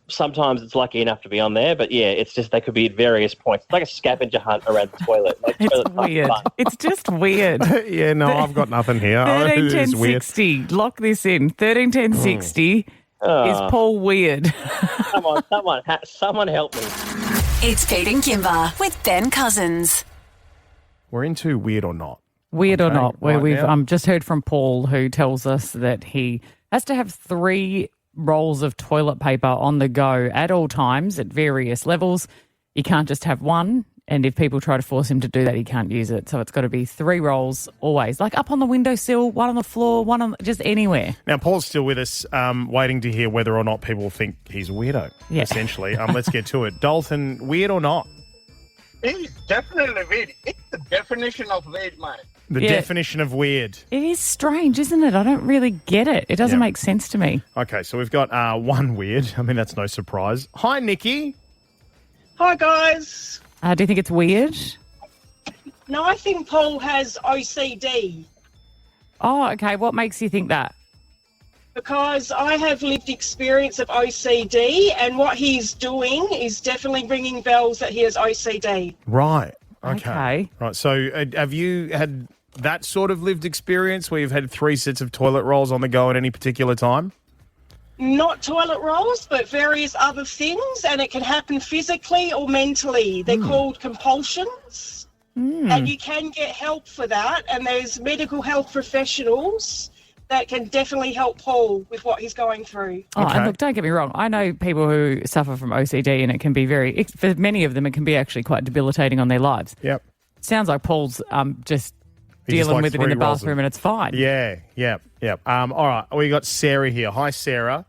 S19: Sometimes it's lucky enough to be on there, but yeah, it's just they could be at various points. It's like a scavenger hunt around the toilet. Like,
S3: It's weird. It's just weird.
S2: Yeah, no, I've got nothing here. It is weird.
S3: 131060. Lock this in. 131060 is Paul weird.
S19: Come on, someone help me.
S11: It's Pete and Kimber with Ben Cousins.
S2: We're into weird or not.
S3: Weird or not, where
S2: right
S3: we've
S2: now.
S3: just heard from Paul, who tells us that he has to have 3 rolls of toilet paper on the go at all times at various levels. You can't just have one, and if people try to force him to do that, he can't use it. So it's got to be 3 rolls always, like up on the windowsill, one on the floor, one on just anywhere.
S2: Now, Paul's still with us, waiting to hear whether or not people think he's a weirdo, essentially. Let's get to it. Dalton, weird or not?
S20: It's definitely weird. It's the definition of weird, man.
S2: The definition of weird.
S3: It is strange, isn't it? I don't really get it. It doesn't make sense to me.
S2: Okay, so we've got one weird. I mean, that's no surprise. Hi, Nikki.
S21: Hi, guys.
S3: Do you think it's weird?
S21: No, I think Paul has OCD
S3: Oh, okay. What makes you think that?
S21: because I have lived experience of OCD, and what he's doing is definitely ringing bells that he has OCD.
S2: Right. Okay. Right. So have you had that sort of lived experience where you've had 3 sets of toilet rolls on the go at any particular time?
S21: Not toilet rolls, but various other things, and it can happen physically or mentally. They're called compulsions, and you can get help for that, and there's medical health professionals that can definitely help Paul with what he's going through.
S3: Oh, and look, don't get me wrong. I know people who suffer from OCD, and it can be for many of them, it can be actually quite debilitating on their lives.
S2: Yep.
S3: Sounds like Paul's just
S2: He's just
S3: dealing
S2: like
S3: with it in
S2: 3
S3: the
S2: rolls
S3: bathroom, and it's fine.
S2: Yeah. All right. We got Sarah here. Hi, Sarah.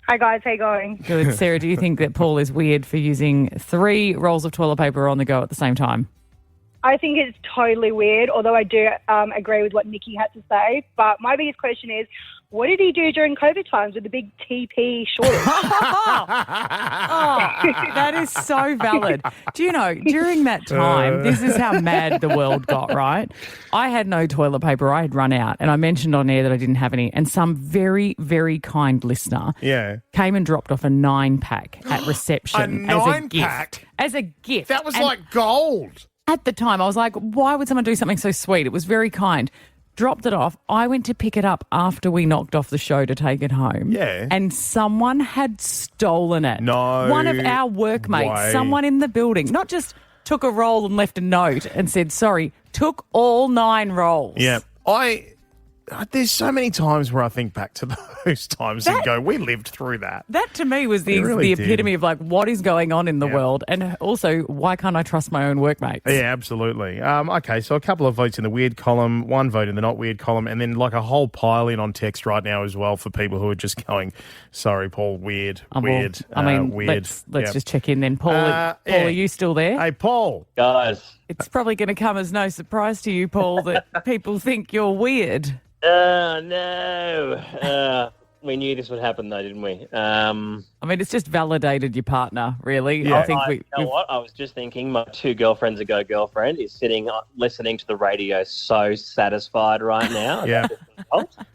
S22: Hi guys, how you going?
S3: Good. Sarah, do you think that Paul is weird for using 3 rolls of toilet paper on the go at the same time?
S22: I think it's totally weird, although I do agree with what Nikki had to say. But my biggest question is, what did he do during COVID times with the big TP shortage?
S3: That is so valid. Do you know, during that time, this is how mad the world got, right? I had no toilet paper. I had run out, and I mentioned on air that I didn't have any, and some very, very kind listener came and dropped off a 9-pack at reception as a gift. As a gift.
S2: That was like gold.
S3: At the time, I was like, why would someone do something so sweet? It was very kind. Dropped it off. I went to pick it up after we knocked off the show to take it home.
S2: Yeah.
S3: And someone had stolen it.
S2: No
S3: One of our workmates,
S2: way.
S3: someone in the building, not just took a roll and left a note and said, sorry, took all 9 rolls.
S2: Yeah. There's so many times where I think back to those times and go, we lived through that.
S3: That to me was the epitome of like what is going on in the world, and also why can't I trust my own workmates?
S2: Yeah, absolutely. Okay, so a couple of votes in the weird column, 1 vote in the not weird column, and then like a whole pile in on text right now as well for people who are just going, sorry, Paul, weird.
S3: Let's just check in then. Paul, are you still there?
S2: Hey, Paul.
S19: Guys.
S3: It's probably going to come as no surprise to you, Paul, that people think you're weird.
S19: No. We knew this would happen, though, didn't we?
S3: I mean, it's just validated your partner, really.
S19: Yeah.
S3: I think
S19: you know what? I was just thinking my 2 girlfriends ago girlfriend is sitting listening to the radio so satisfied right now.
S2: Yeah.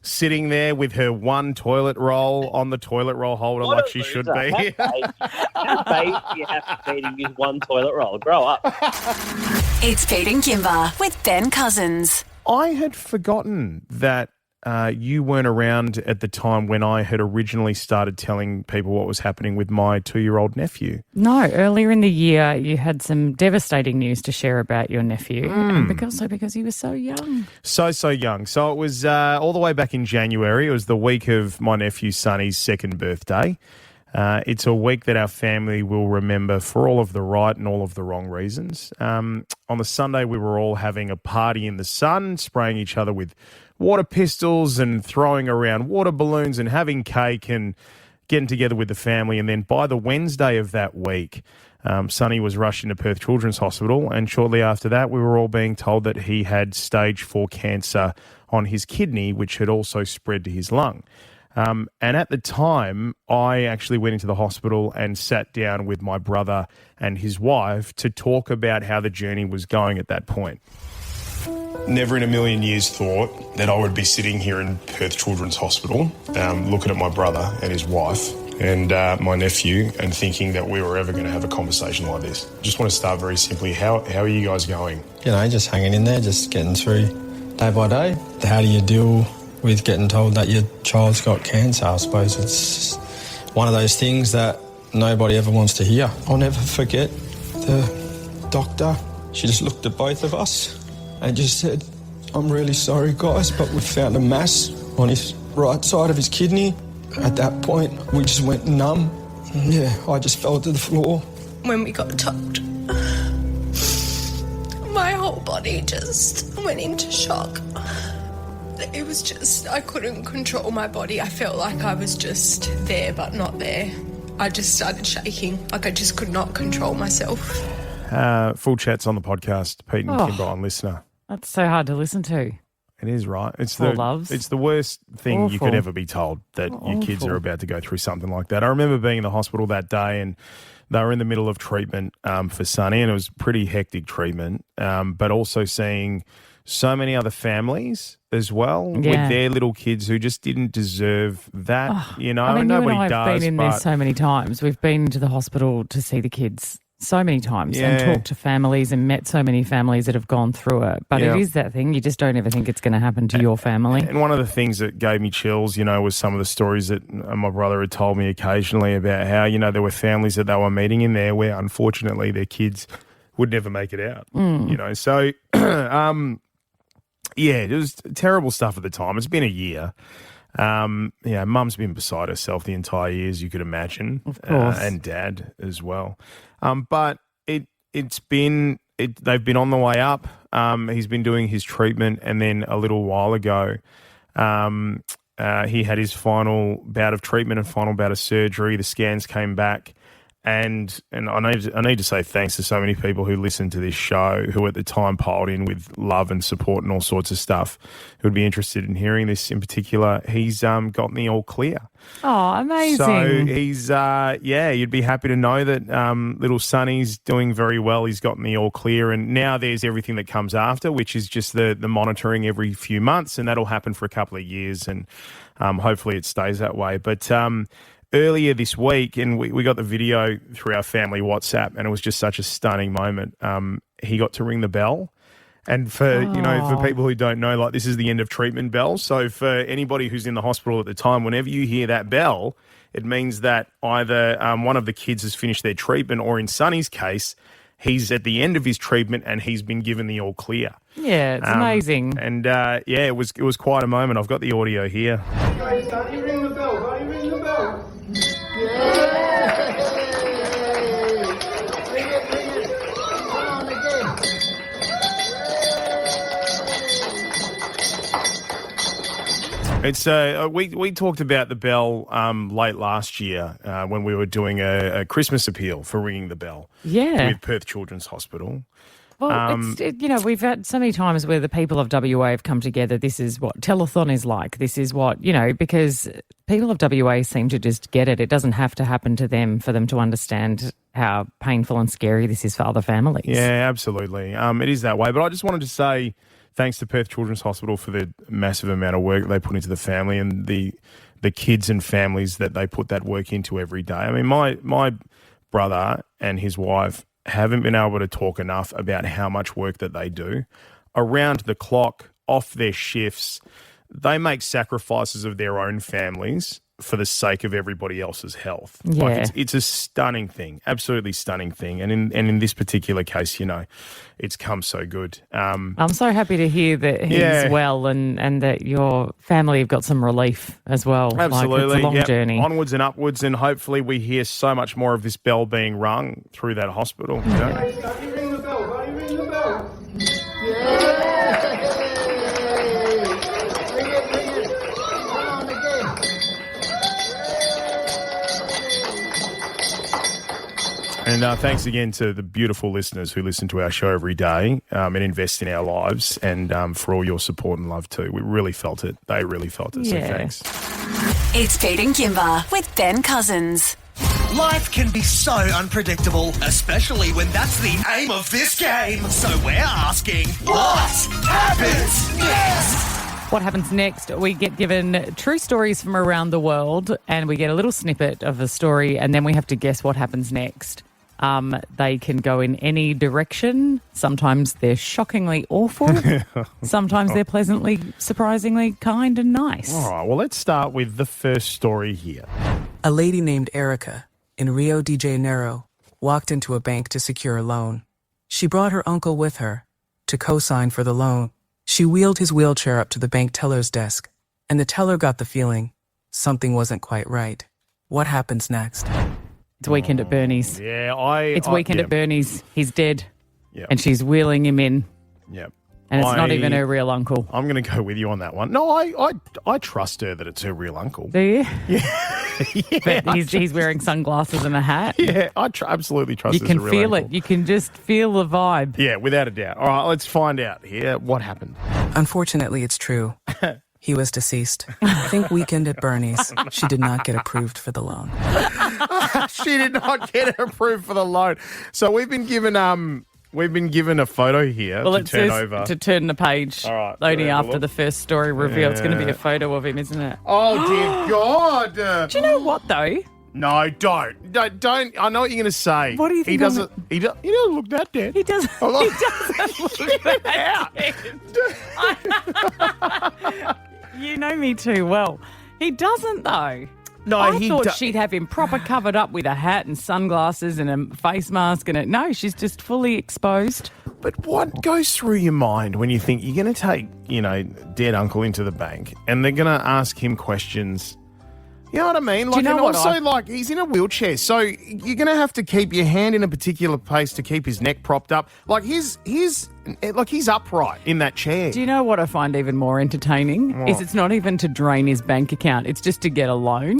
S2: Sitting there with her 1 toilet roll on the toilet roll holder like she should be.
S19: How bait do you have to be to use 1 toilet roll? Grow up.
S11: It's Pete and Kimber with Ben Cousins.
S2: I had forgotten that you weren't around at the time when I had originally started telling people what was happening with my 2-year-old nephew.
S3: No, earlier in the year you had some devastating news to share about your nephew, because he was so young.
S2: So young. So it was all the way back in January. It was the week of my nephew Sonny's 2nd birthday. It's a week that our family will remember for all of the right and all of the wrong reasons. On the Sunday, we were all having a party in the sun, spraying each other with water pistols and throwing around water balloons and having cake and getting together with the family. And then by the Wednesday of that week, Sonny was rushed into Perth Children's Hospital, and shortly after that, we were all being told that he had stage 4 cancer on his kidney, which had also spread to his lung. And at the time, I actually went into the hospital and sat down with my brother and his wife to talk about how the journey was going at that point. never in a million years thought that I would be sitting here in Perth Children's Hospital looking at my brother and his wife and my nephew and thinking that we were ever going to have a conversation like this. Just want to start very simply. How are you guys going?
S5: You know, just hanging in there, just getting through day by day. How do you deal with getting told that your child's got cancer? I suppose it's one of those things that nobody ever wants to hear. I'll never forget the doctor. She just looked at both of us and just said, "I'm really sorry, guys, but we found a mass on his right side of his kidney." At that point, we just went numb. Yeah, I just fell to the floor.
S6: When we got told, my whole body just went into shock. It was just, I couldn't control my body. I felt like I was just there but not there. I just started shaking, like I just could not control myself.
S2: Full chat's on the podcast, Pete and Kimber on Listener.
S3: That's so hard to listen to.
S2: It is, right? It's
S3: Poor loves.
S2: It's the worst thing you could
S3: Awful.
S2: ever be told, that your kids are about to go through something like that. I remember being in the hospital that day and they were in the middle of treatment for Sonny, and it was pretty hectic treatment, but also seeing so many other families as well with their little kids who just didn't deserve that, you know.
S3: I mean,
S2: nobody
S3: you and I have
S2: does,
S3: been in
S2: but
S3: there so many times. We've been to the hospital to see the kids so many times and talked to families and met so many families that have gone through it. But it is that thing. You just don't ever think it's going to happen to your family.
S2: And one of the things that gave me chills, you know, was some of the stories that my brother had told me occasionally about how, you know, there were families that they were meeting in there where unfortunately their kids would never make it out, you know. So, yeah, it was terrible stuff at the time. It's been a year. Yeah, Mum's been beside herself the entire year, as you could imagine,
S3: of course,
S2: and Dad as well. But they've been on the way up. He's been doing his treatment, and then a little while ago, he had his final bout of treatment and final bout of surgery. The scans came back. And I need to say thanks to so many people who listened to this show who at the time piled in with love and support and all sorts of stuff who would be interested in hearing this in particular. He's gotten the all clear.
S3: Oh, amazing.
S2: So he's, you'd be happy to know that little Sonny's doing very well. He's gotten the all clear, and now there's everything that comes after, which is just the monitoring every few months, and that'll happen for a couple of years, and hopefully it stays that way. But earlier this week, and we got the video through our family WhatsApp, and it was just such a stunning moment. He got to ring the bell. And for people who don't know, like, this is the end of treatment bell. So for anybody who's in the hospital at the time, whenever you hear that bell, it means that either one of the kids has finished their treatment, or in Sonny's case, he's at the end of his treatment and he's been given the all clear.
S3: Yeah, it's amazing.
S2: And it was quite a moment. I've got the audio here.
S23: Guys, Sonny, ring the bell. Sonny, ring the bell.
S2: It's we talked about the bell late last year when we were doing a Christmas appeal for ringing the bell.
S3: Yeah,
S2: with Perth Children's Hospital.
S3: Well, we've had so many times where the people of WA have come together. This is what telethon is like. This is what, because people of WA seem to just get it. It doesn't have to happen to them for them to understand how painful and scary this is for other families.
S2: Yeah, absolutely. It is that way. But I just wanted to say thanks to Perth Children's Hospital for the massive amount of work that they put into the family and the kids and families that they put that work into every day. I mean, my brother and his wife haven't been able to talk enough about how much work that they do around the clock, off their shifts. They make sacrifices of their own families for the sake of everybody else's health.
S3: Yeah.
S2: Like it's a stunning thing, absolutely stunning thing. And in this particular case, it's come so good.
S3: I'm so happy to hear that he's well and that your family have got some relief as well.
S2: Absolutely.
S3: Like, it's a long journey.
S2: Onwards and upwards, and hopefully we hear so much more of this bell being rung through that hospital.
S23: Guys, Sonny, ring the bell. Sonny, ring the bell.
S2: And thanks again to the beautiful listeners who listen to our show every day and invest in our lives, and for all your support and love too. We really felt it. They really felt it. So thanks.
S1: It's Pete and Kimber with Ben Cousins.
S13: Life can be so unpredictable, especially when that's the aim of this game. So we're asking, what happens next?
S3: What happens next? We get given true stories from around the world and we get a little snippet of the story and then we have to guess what happens next. They can go in any direction. Sometimes they're shockingly awful. Sometimes they're pleasantly, surprisingly kind and nice.
S2: All right, well, let's start with the first story here.
S7: A lady named Erica in Rio de Janeiro walked into a bank to secure a loan. She brought her uncle with her to co-sign for the loan. She wheeled his wheelchair up to the bank teller's desk, and the teller got the feeling something wasn't quite right. What happens next?
S3: It's Weekend at Bernie's.
S2: Yeah,
S3: It's Weekend at Bernie's. He's dead.
S2: Yep.
S3: And she's wheeling him in.
S2: Yep.
S3: And it's not even her real uncle.
S2: I'm going to go with you on that one. No, I trust her that it's her real uncle.
S3: Do you?
S2: Yeah.
S3: But he's wearing sunglasses and a hat.
S2: Yeah, I absolutely trust
S3: You
S2: it's
S3: can
S2: a real
S3: feel
S2: uncle.
S3: it. You can just feel the vibe.
S2: Yeah, without a doubt. All right, let's find out here what happened.
S7: Unfortunately, it's true. He was deceased. Think Weekend at Bernie's. She did not get approved for the loan.
S2: She did not get approved for the loan. So we've been given a photo here
S3: Well,
S2: to
S3: it
S2: turn
S3: says
S2: over.
S3: to turn the page.
S2: All right,
S3: only
S2: we'll have a
S3: after
S2: look.
S3: the first story reveal. It's going to be
S2: Yeah.
S3: a photo of him, isn't it?
S2: Oh dear God!
S3: Do you know what though?
S2: No, don't. I know what you're going to say.
S3: What do you think?
S2: He doesn't look that dead.
S3: He doesn't. He doesn't look that dead. You know me too well. He doesn't though.
S2: No,
S3: I
S2: he
S3: thought
S2: do-
S3: she'd have him proper covered up with a hat and sunglasses and a face mask no, she's just fully exposed.
S2: But what goes through your mind when you think you're going to take, dead uncle into the bank and they're going to ask him questions? You know what I mean?
S3: Do you know
S2: and
S3: what
S2: also, he's in a wheelchair, so you're going to have to keep your hand in a particular place to keep his neck propped up. He's upright in that chair.
S3: Do you know what I find even more entertaining?
S2: What?
S3: Is it's not even to drain his bank account. It's just to get a loan.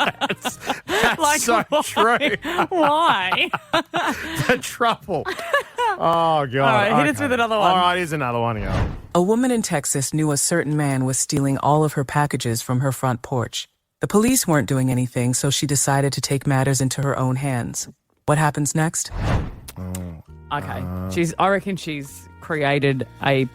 S2: That's so true.
S3: Why?
S2: The trouble. Oh, God.
S3: All right, hit us with another one.
S2: All right, here's another one here.
S7: A woman in Texas knew a certain man was stealing all of her packages from her front porch. The police weren't doing anything, so she decided to take matters into her own hands. What happens next?
S3: Okay. I reckon she's created a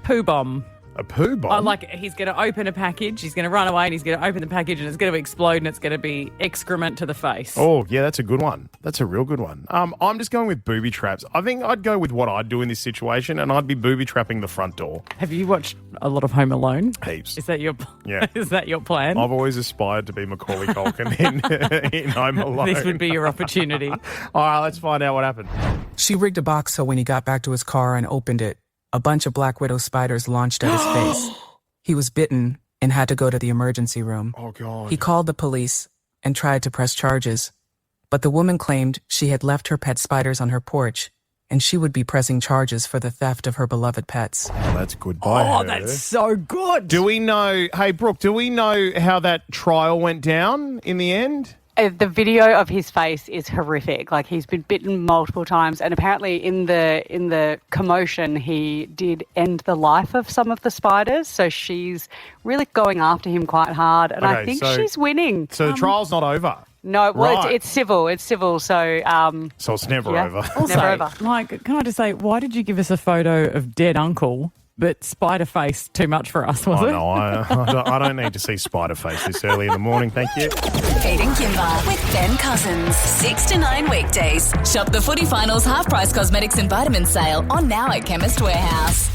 S3: poo bomb.
S2: A poo bomb?
S3: He's going to open a package, he's going to run away and he's going to open the package and it's going to explode and it's going to be excrement to the face.
S2: Oh, yeah, that's a good one. That's a real good one. I'm just going with booby traps. I think I'd go with what I'd do in this situation, and I'd be booby trapping the front door.
S3: Have you watched a lot of Home Alone?
S2: Heaps.
S3: Is that your
S2: Yeah.
S3: Is that your plan?
S2: I've always aspired to be Macaulay Culkin in Home Alone.
S3: This would be your opportunity.
S2: All right, let's find out what happened.
S7: She rigged a box so when he got back to his car and opened it, a bunch of black widow spiders launched at his face. He was bitten and had to go to the emergency room.
S2: Oh, God.
S7: He called the police and tried to press charges, but the woman claimed she had left her pet spiders on her porch and she would be pressing charges for the theft of her beloved pets.
S2: Oh, that's good by her.
S3: That's so good.
S2: Do we know, hey, Brooke, do we know how that trial went down in the end?
S14: The video of his face is horrific. He's been bitten multiple times, and apparently in the commotion, he did end the life of some of the spiders. So she's really going after him quite hard, and I think she's winning.
S2: So the trial's not over.
S14: No, well,
S2: Right.
S14: it's civil. It's civil. So
S2: So it's never
S14: yeah.
S2: over.
S3: Also,
S14: Never over.
S3: can I just say, why did you give us a photo of dead uncle, but spider face too much for us, was
S2: Oh,
S3: it?
S2: no, I don't need to see spider face this early in the morning. Thank you.
S1: Pete and Kimber with Ben Cousins. 6 to 9 weekdays. Shop the Footy Finals half price cosmetics and vitamin sale on now at Chemist Warehouse.